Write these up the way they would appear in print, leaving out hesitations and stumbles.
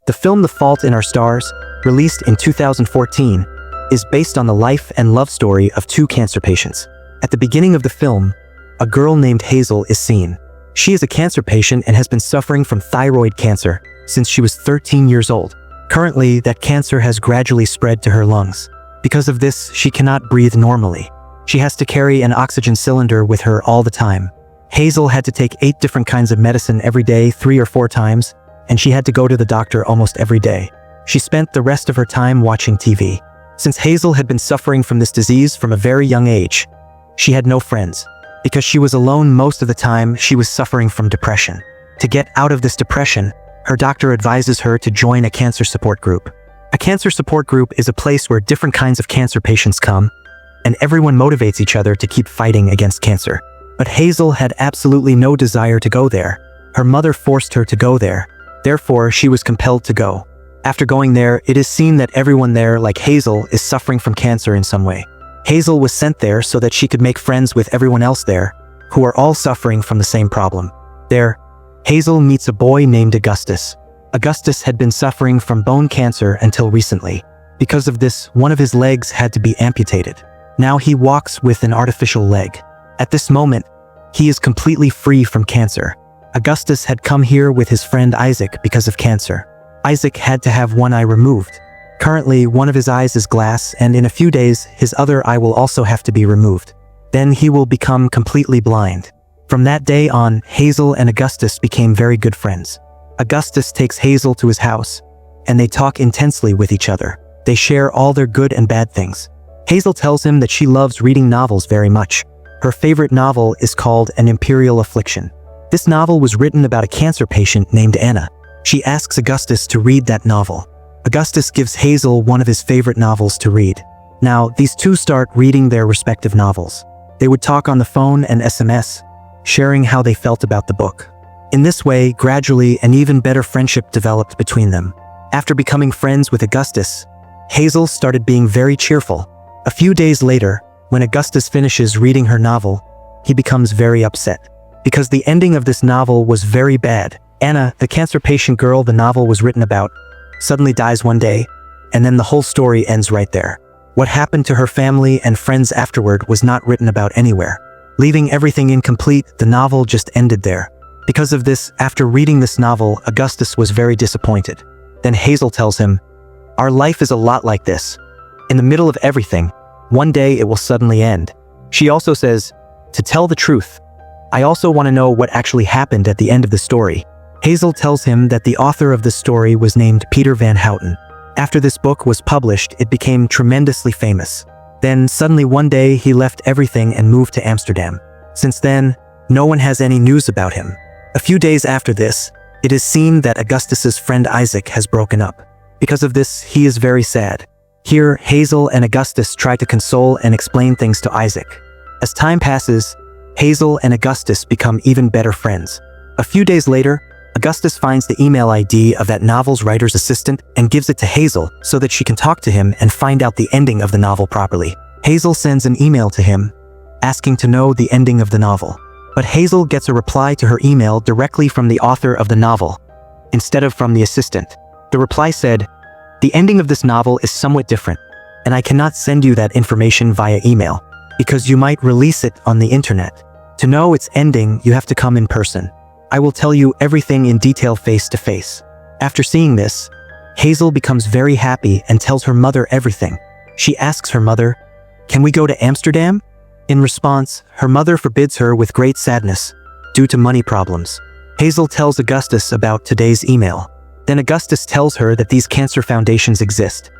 The film The Fault in Our Stars, released in 2014, is based on the life and love story of two cancer patients. At the beginning of the film, a girl named Hazel is seen. She is a cancer patient and has been suffering from thyroid cancer since she was 13 years old. Currently, that cancer has gradually spread to her lungs. Because of this, she cannot breathe normally. She has to carry an oxygen cylinder with her all the time. Hazel had to take 8 different kinds of medicine every day 3 or 4 times, and she had to go to the doctor almost every day. She spent the rest of her time watching TV. Since Hazel had been suffering from this disease from a very young age, she had no friends. Because she was alone most of the time, she was suffering from depression. To get out of this depression, her doctor advises her to join a cancer support group. A cancer support group is a place where different kinds of cancer patients come, and everyone motivates each other to keep fighting against cancer. But Hazel had absolutely no desire to go there. Her mother forced her to go there. Therefore, she was compelled to go. After going there, it is seen that everyone there, like Hazel, is suffering from cancer in some way. Hazel was sent there so that she could make friends with everyone else there, who are all suffering from the same problem. There, Hazel meets a boy named Augustus. Augustus had been suffering from bone cancer until recently. Because of this, one of his legs had to be amputated. Now he walks with an artificial leg. At this moment, he is completely free from cancer. Augustus had come here with his friend Isaac because of cancer. Isaac had to have one eye removed. Currently, one of his eyes is glass, and in a few days, his other eye will also have to be removed. Then he will become completely blind. From that day on, Hazel and Augustus became very good friends. Augustus takes Hazel to his house, and they talk intensely with each other. They share all their good and bad things. Hazel tells him that she loves reading novels very much. Her favorite novel is called An Imperial Affliction. This novel was written about a cancer patient named Anna. She asks Augustus to read that novel. Augustus gives Hazel one of his favorite novels to read. Now, these two start reading their respective novels. They would talk on the phone and SMS, sharing how they felt about the book. In this way, gradually, an even better friendship developed between them. After becoming friends with Augustus, Hazel started being very cheerful. A few days later, when Augustus finishes reading her novel, he becomes very upset. Because the ending of this novel was very bad. Anna, the cancer patient girl the novel was written about, suddenly dies one day, and then the whole story ends right there. What happened to her family and friends afterward was not written about anywhere. Leaving everything incomplete, the novel just ended there. Because of this, after reading this novel, Augustus was very disappointed. Then Hazel tells him, "Our life is a lot like this. In the middle of everything, one day it will suddenly end." She also says, "To tell the truth, I also want to know what actually happened at the end of the story." Hazel tells him that the author of the story was named Peter Van Houten. After this book was published, it became tremendously famous. Then suddenly one day he left everything and moved to Amsterdam. Since then, no one has any news about him. A few days after this, it is seen that Augustus's friend Isaac has broken up. Because of this, he is very sad. Here, Hazel and Augustus try to console and explain things to Isaac. As time passes, Hazel and Augustus become even better friends. A few days later, Augustus finds the email ID of that novel's writer's assistant and gives it to Hazel so that she can talk to him and find out the ending of the novel properly. Hazel sends an email to him, asking to know the ending of the novel. But Hazel gets a reply to her email directly from the author of the novel, instead of from the assistant. The reply said, "The ending of this novel is somewhat different, and I cannot send you that information via email, because you might release it on the internet. To know its ending, you have to come in person. I will tell you everything in detail face to face." After seeing this, Hazel becomes very happy and tells her mother everything. She asks her mother, "Can we go to Amsterdam?" In response, her mother forbids her with great sadness, due to money problems. Hazel tells Augustus about today's email. Then Augustus tells her that these cancer foundations exist.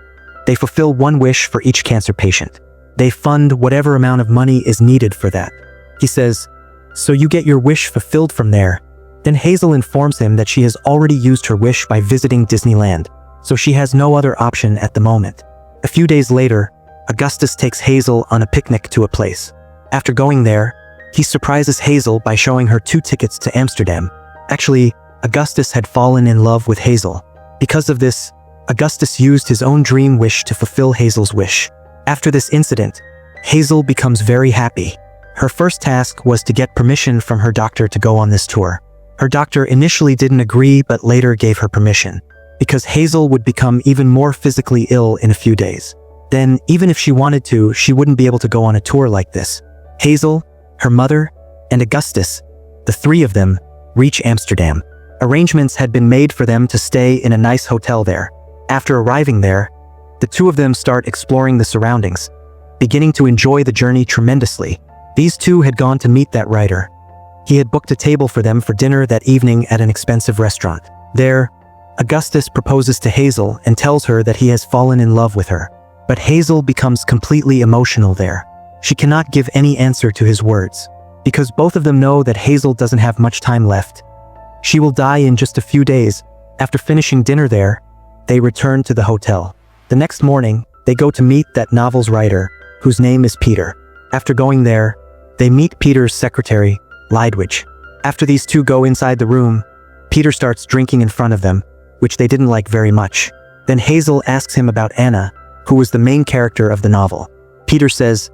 They fulfill one wish for each cancer patient. They fund whatever amount of money is needed for that. He says, "So you get your wish fulfilled from there." Then Hazel informs him that she has already used her wish by visiting Disneyland, so she has no other option at the moment. A few days later, Augustus takes Hazel on a picnic to a place. After going there, he surprises Hazel by showing her 2 tickets to Amsterdam. Actually, Augustus had fallen in love with Hazel. Because of this, Augustus used his own dream wish to fulfill Hazel's wish. After this incident, Hazel becomes very happy. Her first task was to get permission from her doctor to go on this tour. Her doctor initially didn't agree but later gave her permission. because Hazel would become even more physically ill in a few days. Then, even if she wanted to, she wouldn't be able to go on a tour like this. Hazel, her mother, and Augustus, the three of them, reach Amsterdam. Arrangements had been made for them to stay in a nice hotel there. After arriving there, the two of them start exploring the surroundings, beginning to enjoy the journey tremendously. These two had gone to meet that writer. He had booked a table for them for dinner that evening at an expensive restaurant. There, Augustus proposes to Hazel and tells her that he has fallen in love with her. But Hazel becomes completely emotional there. She cannot give any answer to his words, because both of them know that Hazel doesn't have much time left. She will die in just a few days. After finishing dinner there, they return to the hotel. The next morning, they go to meet that novel's writer, whose name is Peter. After going there, they meet Peter's secretary, Lydwidge. After these two go inside the room, Peter starts drinking in front of them, which they didn't like very much. Then Hazel asks him about Anna, who was the main character of the novel. Peter says,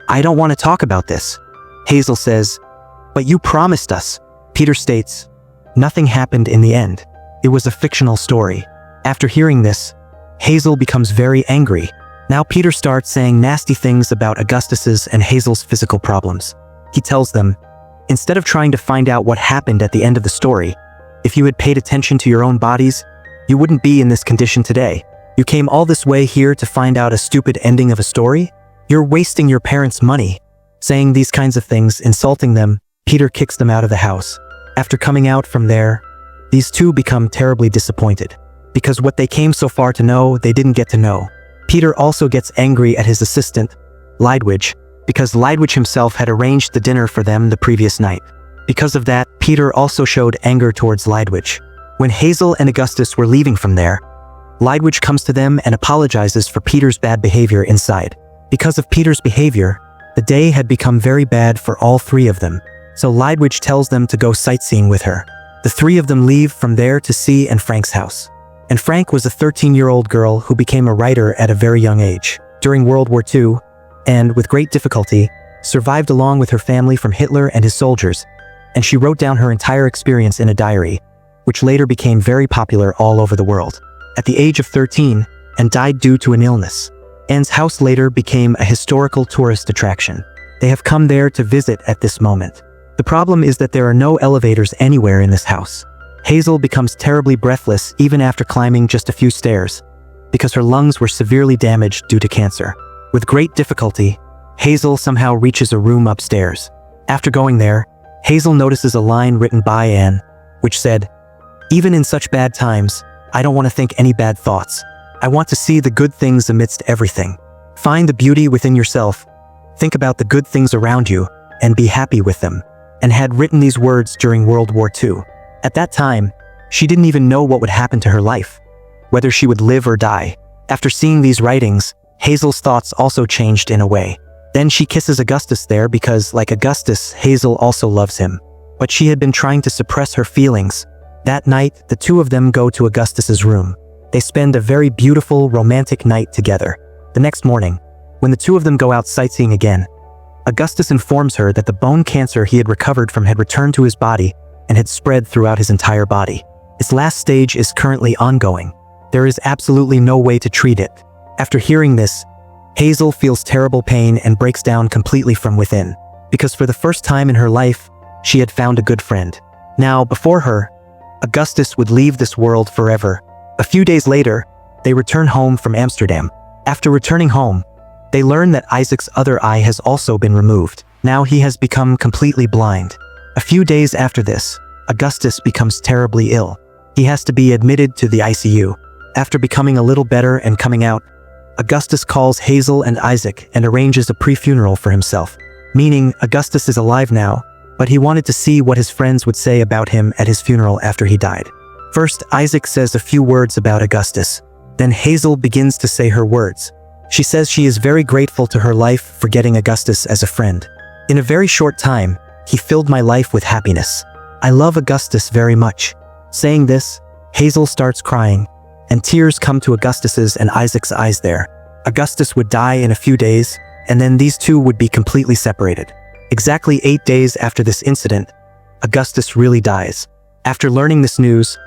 "I don't want to talk about this." Hazel says, "But you promised us." Peter states, "Nothing happened in the end. It was a fictional story." After hearing this, Hazel becomes very angry. Now Peter starts saying nasty things about Augustus's and Hazel's physical problems. He tells them, "Instead of trying to find out what happened at the end of the story, if you had paid attention to your own bodies, you wouldn't be in this condition today. You came all this way here to find out a stupid ending of a story? You're wasting your parents' money." Saying these kinds of things, insulting them, Peter kicks them out of the house. After coming out from there, these two become terribly disappointed, because what they came so far to know, they didn't get to know. Peter also gets angry at his assistant, Lydwidge, because Lydwidge himself had arranged the dinner for them the previous night. Because of that, Peter also showed anger towards Lydwidge. When Hazel and Augustus were leaving from there, Lydwidge comes to them and apologizes for Peter's bad behavior inside. Because of Peter's behavior, the day had become very bad for all three of them, so Lydwidge tells them to go sightseeing with her. The three of them leave from there to see Anne Frank's house. And Frank was a 13-year-old girl who became a writer at a very young age. During World War II, and with great difficulty, survived along with her family from Hitler and his soldiers, and she wrote down her entire experience in a diary, which later became very popular all over the world. At the age of 13, Anne died due to an illness. Anne's house later became a historical tourist attraction. They have come there to visit at this moment. The problem is that there are no elevators anywhere in this house. Hazel becomes terribly breathless even after climbing just a few stairs, because her lungs were severely damaged due to cancer. With great difficulty, Hazel somehow reaches a room upstairs. After going there, Hazel notices a line written by Anne, which said, "Even in such bad times, I don't want to think any bad thoughts. I want to see the good things amidst everything. Find the beauty within yourself, think about the good things around you, and be happy with them." And had written these words during World War II. At that time, she didn't even know what would happen to her life, whether she would live or die. After seeing these writings, Hazel's thoughts also changed in a way. Then she kisses Augustus there because, like Augustus, Hazel also loves him. But she had been trying to suppress her feelings. That night, the two of them go to Augustus's room. They spend a very beautiful, romantic night together. The next morning, when the two of them go out sightseeing again, Augustus informs her that the bone cancer he had recovered from had returned to his body and had spread throughout his entire body. Its last stage is currently ongoing. There is absolutely no way to treat it. After hearing this, Hazel feels terrible pain and breaks down completely from within, because for the first time in her life, she had found a good friend. Now, before her, Augustus would leave this world forever. A few days later, they return home from Amsterdam. After returning home, they learn that Isaac's other eye has also been removed. Now he has become completely blind. A few days after this, Augustus becomes terribly ill. He has to be admitted to the ICU. After becoming a little better and coming out, Augustus calls Hazel and Isaac and arranges a pre-funeral for himself. Meaning, Augustus is alive now, but he wanted to see what his friends would say about him at his funeral after he died. First, Isaac says a few words about Augustus. Then Hazel begins to say her words. She says she is very grateful to her life for getting Augustus as a friend. "In a very short time, he filled my life with happiness. I love Augustus very much." Saying this, Hazel starts crying, and tears come to Augustus's and Isaac's eyes there. Augustus would die in a few days, and then these two would be completely separated. Exactly 8 days after this incident, Augustus really dies. After learning this news,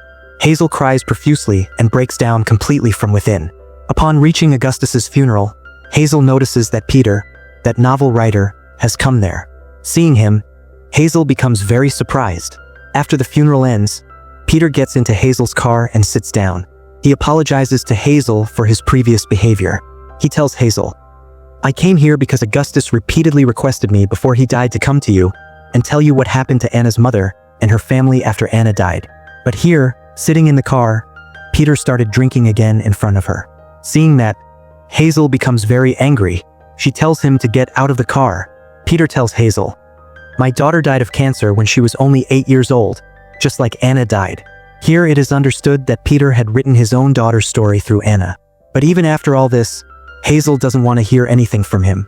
Hazel cries profusely and breaks down completely from within. Upon reaching Augustus's funeral, Hazel notices that Peter, that novel writer, has come there. Seeing him, Hazel becomes very surprised. After the funeral ends, Peter gets into Hazel's car and sits down. He apologizes to Hazel for his previous behavior. He tells Hazel, "I came here because Augustus repeatedly requested me before he died to come to you and tell you what happened to Anna's mother and her family after Anna died. But here, sitting in the car, Peter started drinking again in front of her." Seeing that, Hazel becomes very angry. She tells him to get out of the car. Peter tells Hazel, "My daughter died of cancer when she was only 8 years old, just like Anna died." Here it is understood that Peter had written his own daughter's story through Anna. But even after all this, Hazel doesn't want to hear anything from him,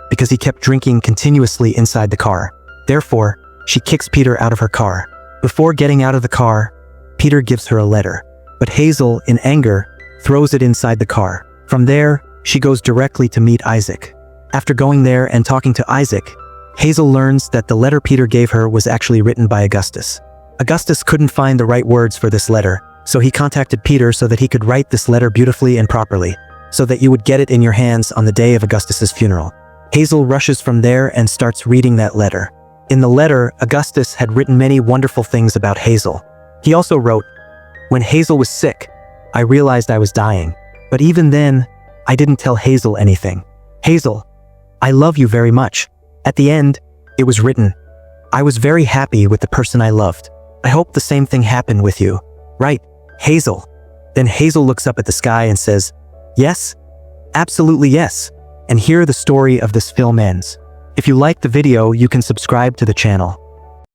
because he kept drinking continuously inside the car. Therefore, she kicks Peter out of her car. Before getting out of the car, Peter gives her a letter. But Hazel, in anger, throws it inside the car. From there, she goes directly to meet Isaac. After going there and talking to Isaac, Hazel learns that the letter Peter gave her was actually written by Augustus. Augustus couldn't find the right words for this letter, so he contacted Peter so that he could write this letter beautifully and properly, so that you would get it in your hands on the day of Augustus's funeral. Hazel rushes from there and starts reading that letter. In the letter, Augustus had written many wonderful things about Hazel. He also wrote, "When Hazel was sick, I realized I was dying. But even then, I didn't tell Hazel anything. Hazel, I love you very much." At the end, it was written, "I was very happy with the person I loved. I hope the same thing happened with you. Right, Hazel?" Then Hazel looks up at the sky and says, "Yes, absolutely yes." And here the story of this film ends. If you liked the video, you can subscribe to the channel.